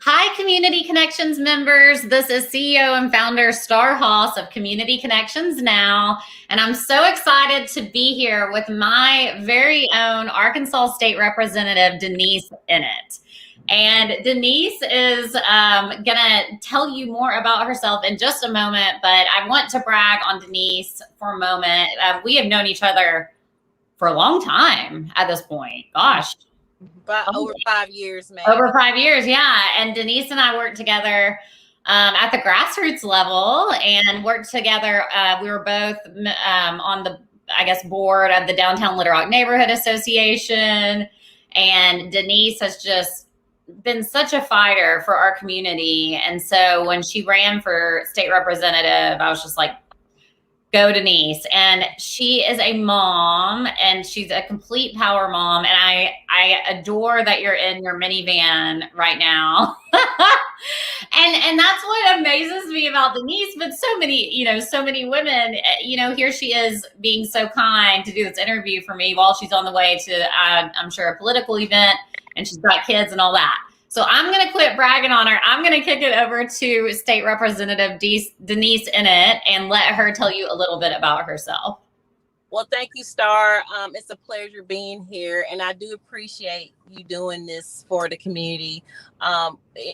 Hi, Community Connections members. This is CEO and founder Starre Haas of Community Connections Now, and I'm so excited to be here with my very own Arkansas State Representative, Denise Ennett. And Denise is going to tell you more about herself in just a moment, but I want to brag on Denise for a moment. We have known each other for a long time at this point. Gosh. About over 5 years, man. Over 5 years, yeah. And Denise and I worked together at the grassroots level and worked together. We were both on the, board of the Downtown Little Rock Neighborhood Association. And Denise has just been such a fighter for our community. And so when she ran for state representative, I was just like, go Denise. And she is a mom, and she's a complete power mom. And I adore that you're in your minivan right now. and that's what amazes me about Denise, but so many women, here she is being so kind to do this interview for me while she's on the way to, I'm sure, a political event, and she's got kids and all that. So I'm going to quit bragging on her. I'm going to kick it over to State Representative Denise Ennett and let her tell you a little bit about herself. Well, thank you, Starre. It's a pleasure being here, and I do appreciate you doing this for the community.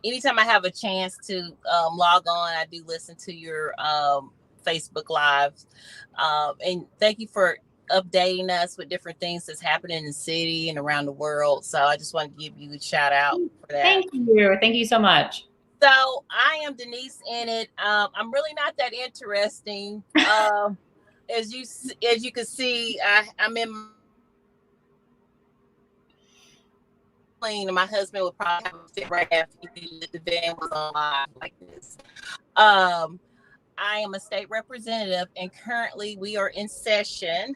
Anytime I have a chance to log on, I do listen to your Facebook Lives. And thank you for updating us with different things that's happening in the city and around the world. So I just want to give you a shout out for that. Thank you. Thank you so much. So I am Denise Ennett. I'm really not that interesting. As you can see, I'm in my plane, and my husband would probably have a fit right after the van was on live like this. I am a state representative, and currently we are in session.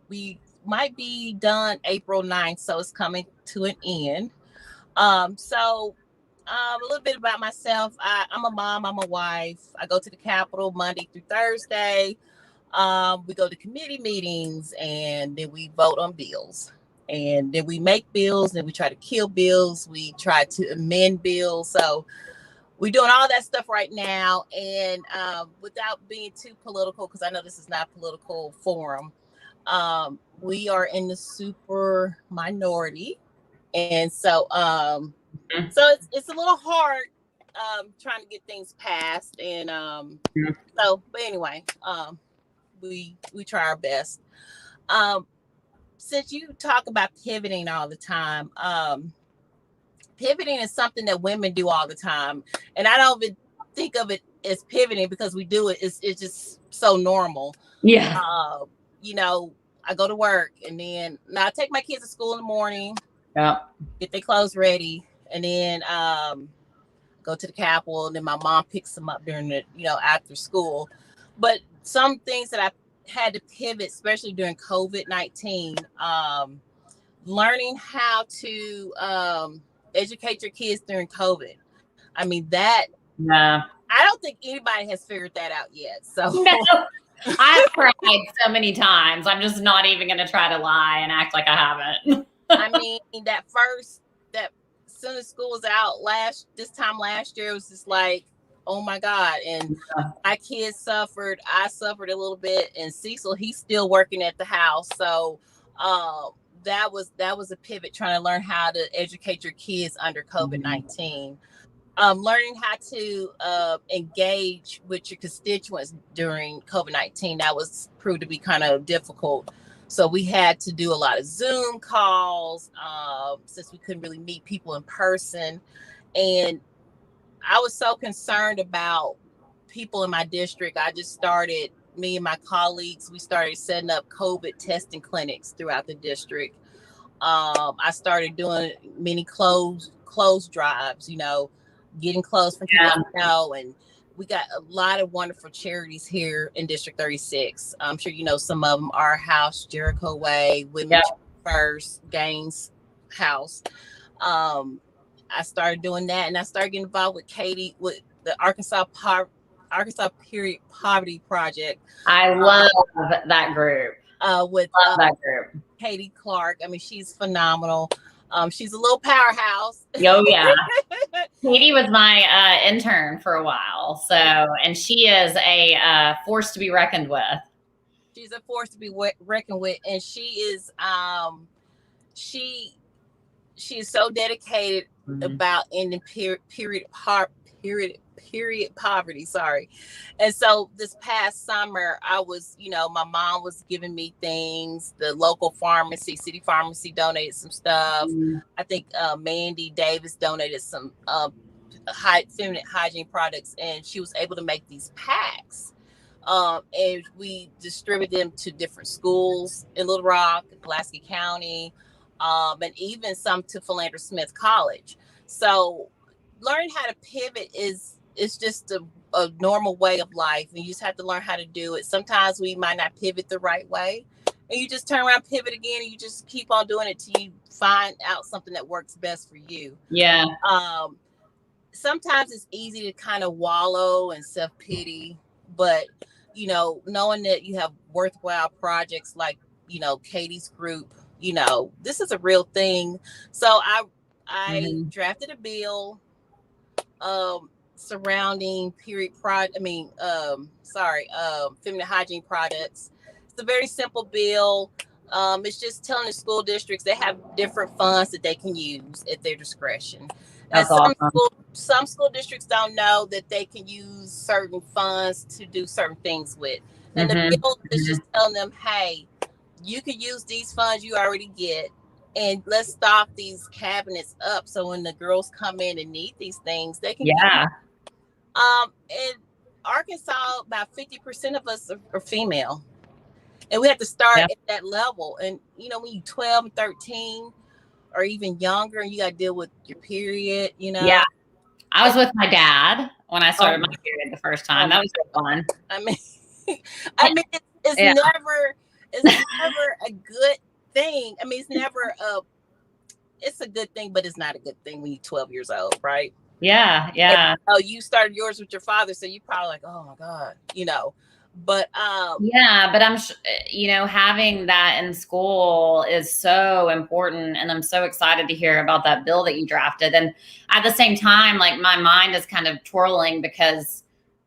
We might be done April 9th, so it's coming to an end. A little bit about myself. I'm a mom, I'm a wife. I go to the Capitol Monday through Thursday. We go to committee meetings, and then we vote on bills. And then we make bills, and we try to kill bills. We try to amend bills. So we're doing all that stuff right now. And without being too political, because I know this is not a political forum, we are in the super minority. And so it's a little hard trying to get things passed. And but anyway, we try our best. Since you talk about pivoting all the time, pivoting is something that women do all the time. And I don't even think of it as pivoting because we do it. It's just so normal. Yeah. I go to work, and then I take my kids to school in the morning. Yeah. Get their clothes ready, and then go to the Capitol, and then my mom picks them up during the, after school. But some things that I had to pivot, especially during COVID-19, learning how to educate your kids during COVID. I mean, I don't think anybody has figured that out yet. So no, I've tried so many times. I'm just not even going to try to lie and act like I haven't. I mean, that as soon as school was out this time last year, it was just like, oh my God. And my kids suffered. I suffered a little bit. And Cecil, he's still working at the house. So that was a pivot, trying to learn how to educate your kids under COVID-19. Learning how to engage with your constituents during COVID-19, that was proved to be kind of difficult. So we had to do a lot of Zoom calls since we couldn't really meet people in person. And I was so concerned about people in my district. Me and my colleagues, we started setting up COVID testing clinics throughout the district. I started doing many clothes drives, getting clothes from people I know. And we got a lot of wonderful charities here in District 36. I'm sure you know some of them: Our House, Jericho Way, Women First, Gaines House. I started doing that, and I started getting involved with Katie with the Arkansas Period Poverty Project. I love that group. That group. Katie Clark. I mean, she's phenomenal. She's a little powerhouse. Oh yeah. Katie was my intern for a while. So, and she is a force to be reckoned with. She's a force to be reckoned with, and she is she is so dedicated about ending period poverty. Sorry. And so this past summer, I was, my mom was giving me things. The local pharmacy, city pharmacy, donated some stuff. I think Mandy Davis donated some feminine hygiene products, and she was able to make these packs. And we distribute them to different schools in Little Rock, Pulaski County, and even some to Philander Smith College. So learning how to pivot is just a normal way of life, and you just have to learn how to do it. Sometimes we might not pivot the right way, and you just turn around, pivot again, and you just keep on doing it till you find out something that works best for you. Yeah. Sometimes it's easy to kind of wallow in self-pity, but knowing that you have worthwhile projects like Katie's group, this is a real thing. So I drafted a bill surrounding feminine hygiene products. It's a very simple bill. It's just telling the school districts they have different funds that they can use at their discretion. That's awesome. Some school districts don't know that they can use certain funds to do certain things with. And the bill is just telling them, hey, you can use these funds you already get, and let's stock these cabinets up so when the girls come in and need these things, they can get them. In Arkansas, about 50% of us are female. And we have to start at that level. And, when you're 12 and 13 or even younger, and you got to deal with your period, Yeah. I was with my dad when I started my period the first time. That was so fun. I mean, it's never a good thing. I mean, it's a good thing, but it's not a good thing when you're 12 years old, right? Yeah. Yeah. And, you started yours with your father, so you probably like, oh my God, but but I'm having that in school is so important, and I'm so excited to hear about that bill that you drafted. And at the same time, like, my mind is kind of twirling because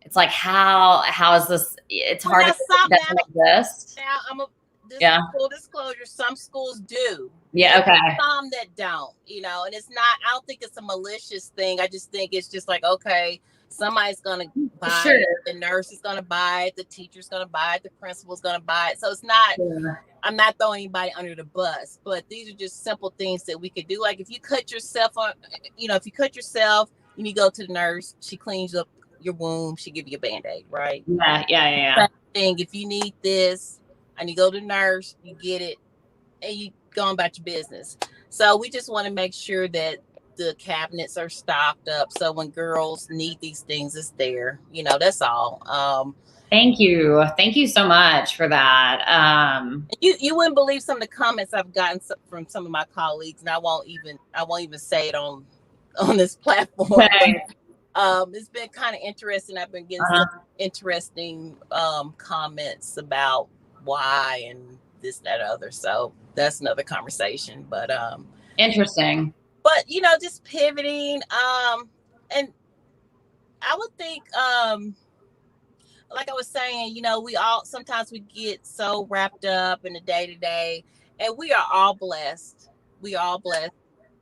it's like, how is this? It's hard to doesn't exist. Now, full disclosure, some schools do. Yeah. Okay. Some that don't, and it's not, I don't think it's a malicious thing. I just think it's just like, okay, somebody's going to buy it. The nurse is going to buy it. The teacher's going to buy it. The principal's going to buy it. So it's not, I'm not throwing anybody under the bus, but these are just simple things that we could do. Like if you cut yourself and you go to the nurse, she cleans up your wound. She give you a Band-Aid, right? Yeah. Same thing. If you need this and you go to the nurse, you get it and you go about your business. So we just want to make sure that the cabinets are stocked up, so when girls need these things, it's there. That's all. Thank you so much for that. You wouldn't believe some of the comments I've gotten from some of my colleagues, and I won't even say it on this platform. Okay. But, it's been kind of interesting. I've been getting some interesting comments about why and this, that, other. So that's another conversation. But interesting. But just pivoting, and I would think, like I was saying, sometimes we get so wrapped up in the day to day, and we are all blessed.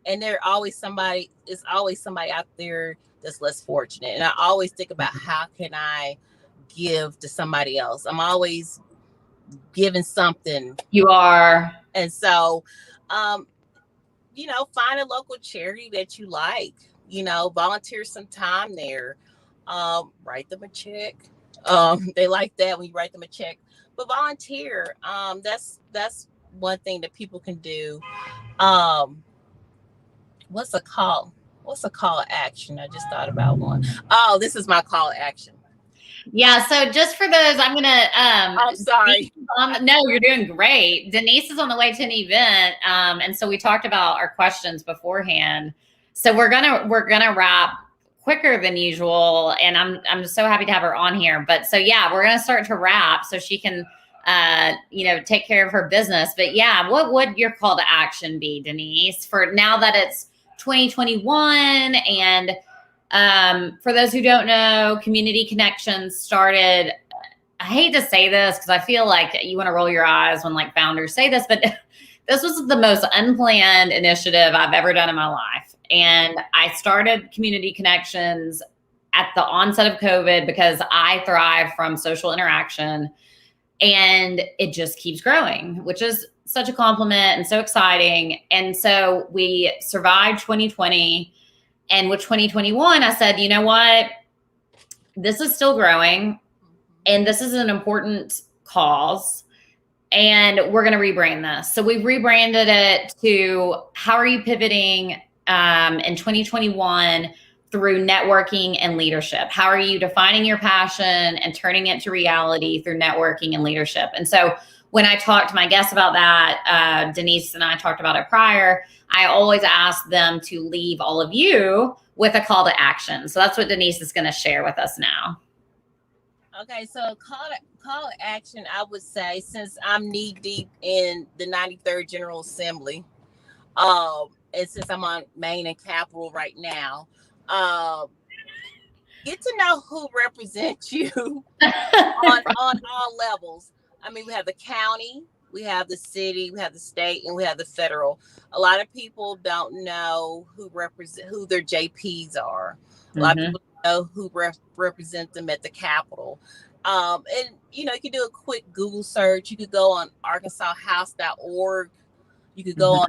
And there's always somebody out there that's less fortunate. And I always think about, how can I give to somebody else? I'm always giving something. You are. And so, find a local charity that you like, volunteer some time there, write them a check. They like that when you write them a check, but volunteer. That's one thing that people can do. What's a call to action? I just thought about one. Oh, this is my call to action. Yeah. So just for those, I'm going to, I'm sorry. No, you're doing great. Denise is on the way to an event. And so we talked about our questions beforehand. So we're going to wrap quicker than usual. And I'm so happy to have her on here, but so, yeah, we're going to start to wrap so she can, take care of her business. But yeah, what would your call to action be, Denise, for now that it's 2021 and For those who don't know, Community Connections started, I hate to say this because I feel like you want to roll your eyes when like founders say this, but this was the most unplanned initiative I've ever done in my life. And I started Community Connections at the onset of COVID because I thrive from social interaction, and it just keeps growing, which is such a compliment and so exciting. And so we survived 2020. And with 2021, I said, you know what? This is still growing, and this is an important cause, and we're going to rebrand this. So we've rebranded it to how are you pivoting in 2021 through networking and leadership? How are you defining your passion and turning it to reality through networking and leadership? And so when I talked to my guests about that, Denise and I talked about it prior, I always ask them to leave all of you with a call to action. So that's what Denise is going to share with us now. Okay, so call to action, I would say, since I'm knee deep in the 93rd General Assembly, and since I'm on Main and Capitol right now, get to know who represents you on all levels. I mean, we have the county, we have the city, we have the state, and we have the federal. A lot of people don't know who their JPs are. A lot of people don't know who represent them at the Capitol. And you know, you can do a quick Google search. You could go on arkansashouse.org. You could go on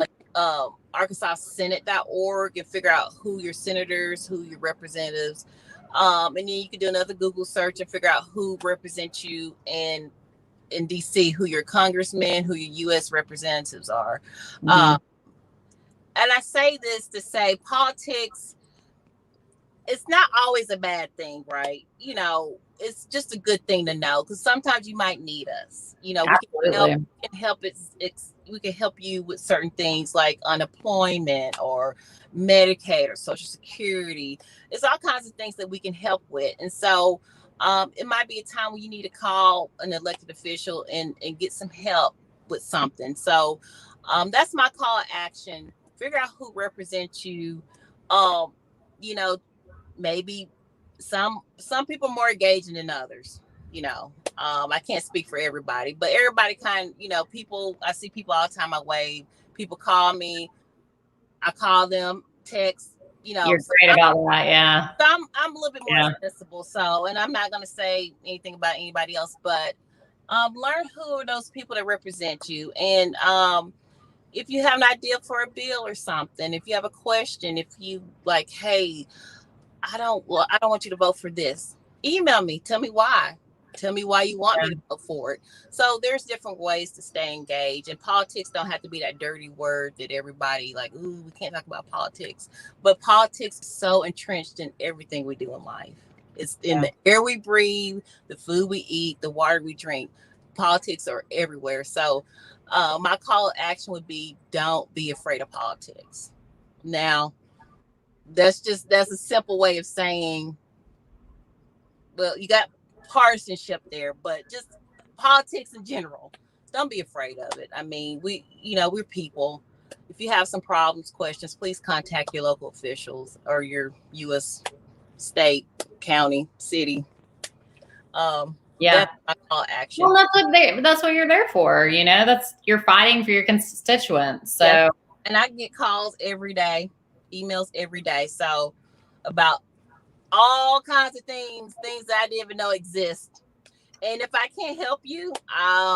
arkansassenate.org and figure out who your senators, who your representatives. And then you could do another Google search and figure out who represents you in DC, who your congressmen, who your U.S. representatives are. And I say this to say politics, it's not always a bad thing, right? You know, it's just a good thing to know, because sometimes you might need us. You know, we can help you with certain things like unemployment or Medicaid or Social Security. It's all kinds of things that we can help with. And so it might be a time when you need to call an elected official and get some help with something. So that's my call to action. Figure out who represents you. You know, maybe some people are more engaging than others. You know, I can't speak for everybody, but everybody I see people all the time. I wave. People call me. I call them, text. You know, you're great about that, yeah. So I'm a little bit more accessible. So, and I'm not going to say anything about anybody else, but learn who are those people that represent you. And if you have an idea for a bill or something, if you have a question, if you like, hey, I don't want you to vote for this. Email me. Tell me why. Tell me why you want me to vote for it. So there's different ways to stay engaged, and politics don't have to be that dirty word that everybody like, ooh, we can't talk about politics. But politics is so entrenched in everything we do in life. It's in the air we breathe, the food we eat, the water we drink. Politics are everywhere. So my call to action would be, don't be afraid of politics. Now, that's a simple way of saying, well, you got partisanship there, but just politics in general, don't be afraid of it. I mean, we're people. If you have some problems, questions, please contact your local officials or your U.S. state, county, city. That's my call to action. Well, that's what you're there for. You know, you're fighting for your constituents. So, and I get calls every day, emails every day. So about all kinds of things that I didn't even know exist. And if I can't help you,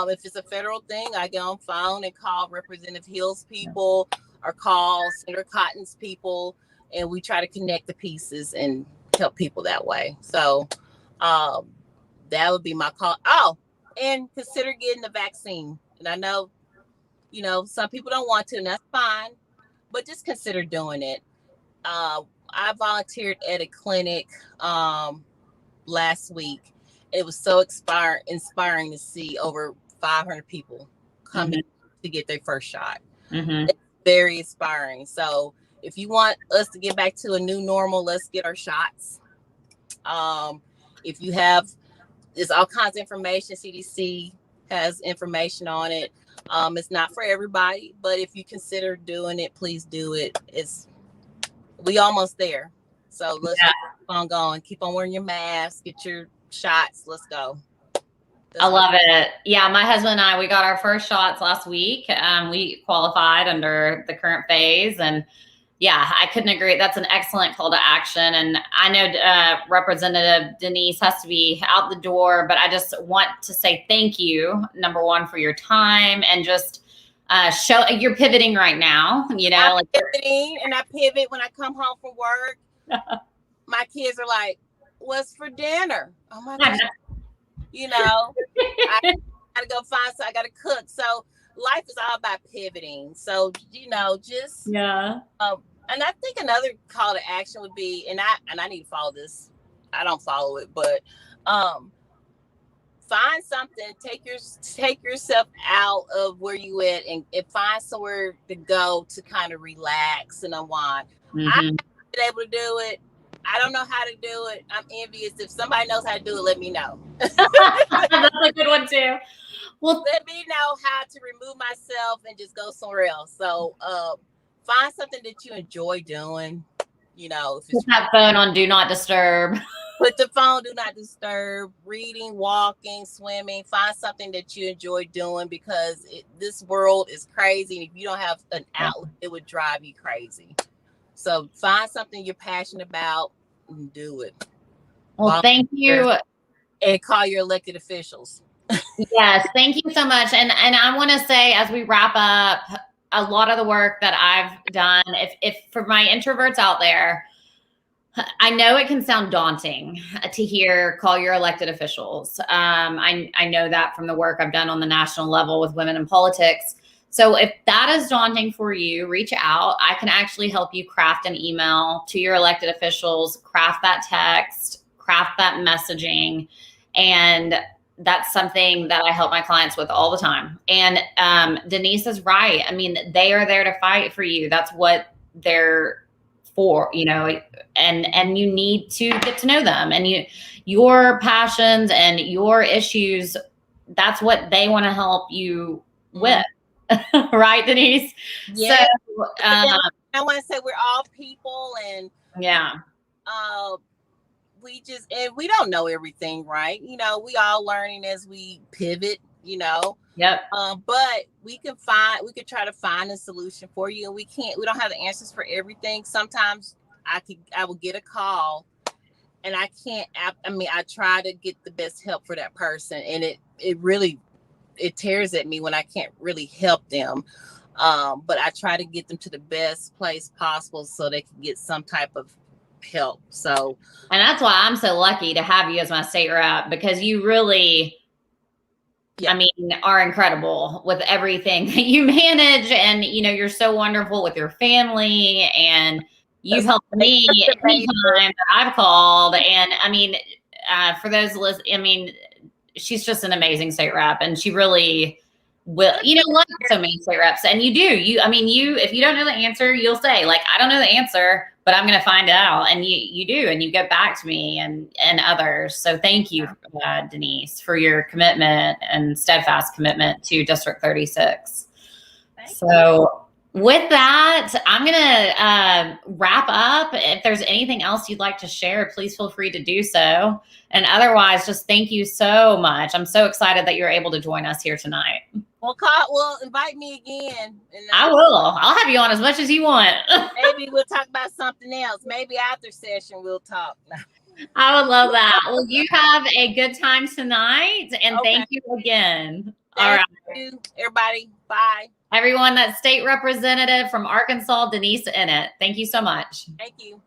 if it's a federal thing, I get on phone and call Representative Hill's people or call Senator Cotton's people, and we try to connect the pieces and help people that way. So that would be my call. Oh, and consider getting the vaccine. And I know, some people don't want to, and that's fine, but just consider doing it. I volunteered at a clinic last week. It was so inspiring to see over 500 people coming to get their first shot. It's very inspiring. So if you want us to get back to a new normal, let's get our shots. If you have, there's all kinds of information. CDC has information on it. It's not for everybody, but if you consider doing it, please do it. We almost there. So let's just keep on going. Keep on wearing your mask. Get your shots. Let's go. I love it. Yeah, my husband and I, we got our first shots last week. We qualified under the current phase, and yeah, I couldn't agree. That's an excellent call to action. And I know Representative Denise has to be out the door, but I just want to say thank you, number one, for your time and just show you're pivoting right now. You know, I'm pivoting, and I pivot when I come home from work. My kids are like, "What's for dinner?" Oh my gosh. You know, I gotta go find, so I gotta cook. So life is all about pivoting. So, you know, just yeah. And I think another call to action would be, and I need to follow this. I don't follow it, but find something. Take yourself out of where you at, and find somewhere to go to kind of relax and unwind. Mm-hmm. I've been able to do it. I don't know how to do it. I'm envious. If somebody knows how to do it, let me know. That's a good one too. Well, let me know how to remove myself and just go somewhere else. So find something that you enjoy doing. You know, put that phone on do not disturb. Put the phone do not disturb. Reading, walking, swimming. Find something that you enjoy doing, because this world is crazy. And if you don't have an outlet, it would drive you crazy. So find something you're passionate about and do it. Well, thank you. And call your elected officials. Yes, thank you so much. And I want to say, as we wrap up, a lot of the work that I've done, if for my introverts out there, I know it can sound daunting to hear call your elected officials. I know that from the work I've done on the national level with women in politics. So if that is daunting for you, reach out. I can actually help you craft an email to your elected officials, craft that text, craft that messaging. And that's something that I help my clients with all the time. And Denise is right. I mean, they are there to fight for you. That's what they're for, you know, and you need to get to know them, and your passions and your issues. That's what they want to help you with. Right, Denise? Yeah. So, I want to say we're all people, and we don't know everything, right? You know, we all learning as we pivot, you know. Yep. But we can try to find a solution for you, and we don't have the answers for everything. Sometimes I will get a call, and I try to get the best help for that person, and it really tears at me when I can't really help them. But I try to get them to the best place possible so they can get some type of help. So, and that's why I'm so lucky to have you as my state rep, because you really, I mean, are incredible with everything that you manage, and you know, you're so wonderful with your family, and you've helped me anytime that I've called. And I mean, for those listening, I mean, she's just an amazing state rep, and she really will, you know, like so many state reps. And if you don't know the answer, you'll say, like, I don't know the answer, but I'm going to find out. And you do, and you get back to me and others. So thank you, Denise, for your commitment and steadfast commitment to District 36. So with that, I'm going to wrap up. If there's anything else you'd like to share, please feel free to do so. And otherwise, just thank you so much. I'm so excited that you're able to join us here tonight. Well, invite me again. I will. I'll have you on as much as you want. Maybe we'll talk about something else. Maybe after session we'll talk. I would love that. Well, you have a good time tonight, and thank you again. All right. Thank you, everybody. Bye. Everyone, that's State Representative from Arkansas, Denise Ennett. Thank you so much. Thank you.